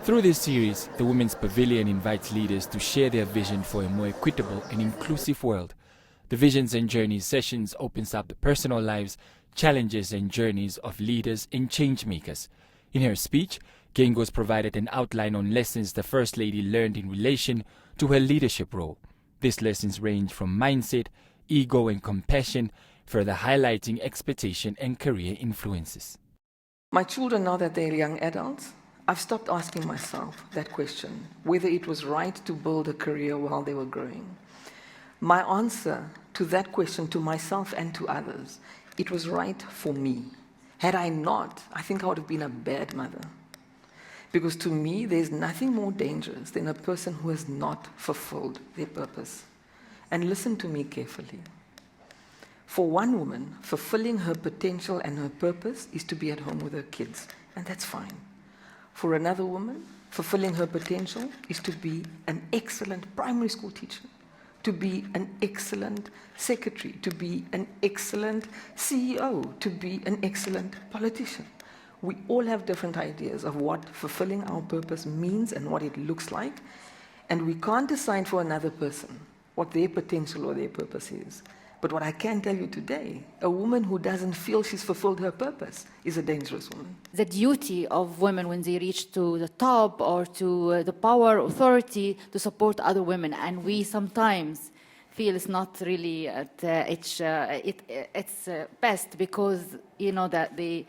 Through this series, the Women's Pavilion invites leaders to share their vision for a more equitable and inclusive world. The Visions and Journeys sessions opens up the personal lives, challenges and journeys of leaders and change makers. In her speech, Gengos provided an outline on lessons the First Lady learned in relation to her leadership role. These lessons range from mindset, ego and compassion, further highlighting expectation and career influences. My children, now that they're young adults, I've stopped asking myself that question, whether it was right to build a career while they were growing. My answer to that question, to myself and to others, it was right for me. Had I not, I think I would have been a bad mother. Because to me, there's nothing more dangerous than a person who has not fulfilled their purpose. And listen to me carefully. For one woman, fulfilling her potential and her purpose is to be at home with her kids, and that's fine. For another woman, fulfilling her potential is to be an excellent primary school teacher, to be an excellent secretary, to be an excellent CEO, to be an excellent politician. We all have different ideas of what fulfilling our purpose means and what it looks like, and we can't decide for another person what their potential or their purpose is. But what I can tell you today, a woman who doesn't feel she's fulfilled her purpose is a dangerous woman. The duty of women when they reach to the top or to the power, authority, to support other women. And we sometimes feel it's not really at its best because, you know, that they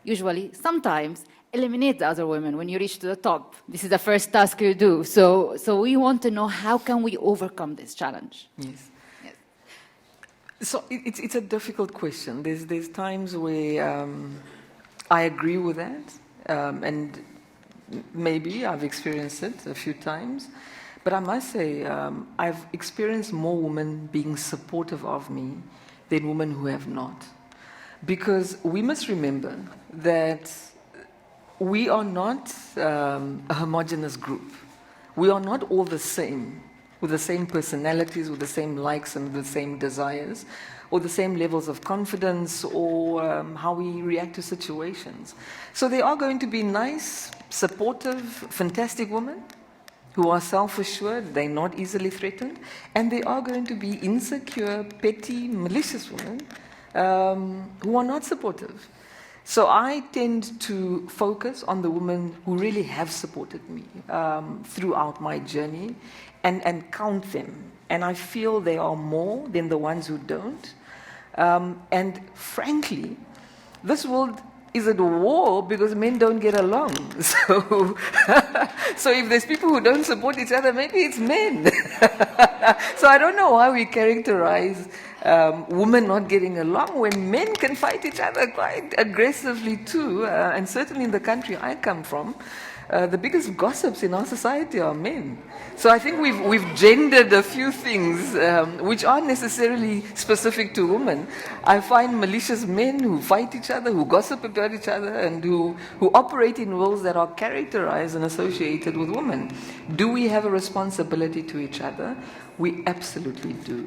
usually sometimes eliminate the other women when you reach to the top. This is the first task you do. So we want to know how can we overcome this challenge? Yes. So it's a difficult question. There's times where I agree with that, and maybe I've experienced it a few times. But I must say, I've experienced more women being supportive of me than women who have not. Because we must remember that we are not a homogeneous group. We are not all the same, with the same personalities, with the same likes and the same desires, or the same levels of confidence, or how we react to situations. So there are going to be nice, supportive, fantastic women who are self-assured, they're not easily threatened, and there are going to be insecure, petty, malicious women who are not supportive. So I tend to focus on the women who really have supported me throughout my journey and count them. And I feel they are more than the ones who don't. And frankly, this world is at war because men don't get along. So, so if there's people who don't support each other, maybe it's men. So I don't know how we characterize women not getting along when men can fight each other quite aggressively too. And certainly in the country I come from, the biggest gossips in our society are men. So I think we've gendered a few things which aren't necessarily specific to women. I find malicious men who fight each other, who gossip about each other, and who operate in roles that are characterized and associated with women. Do we have a responsibility to each other? We absolutely do.